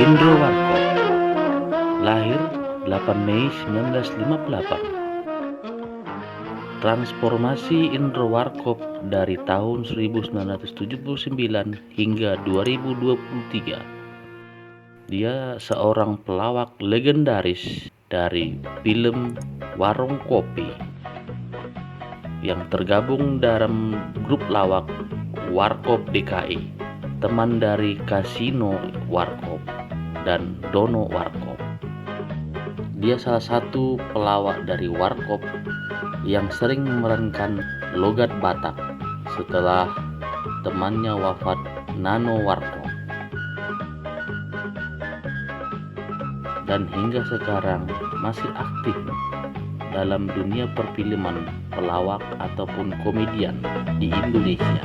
Indro Warkop, lahir 8 Mei 1958. Transformasi Indro Warkop dari tahun 1979 hingga 2023. Dia seorang pelawak legendaris dari film Warung Kopi yang tergabung dalam grup lawak Warkop DKI, teman dari Kasino Warkop dan Dono Warkop. Dia salah satu pelawak dari Warkop yang sering memerankan logat Batak setelah temannya wafat, Nano Warkop. Dan hingga sekarang masih aktif dalam dunia perfilman pelawak ataupun komedian di Indonesia.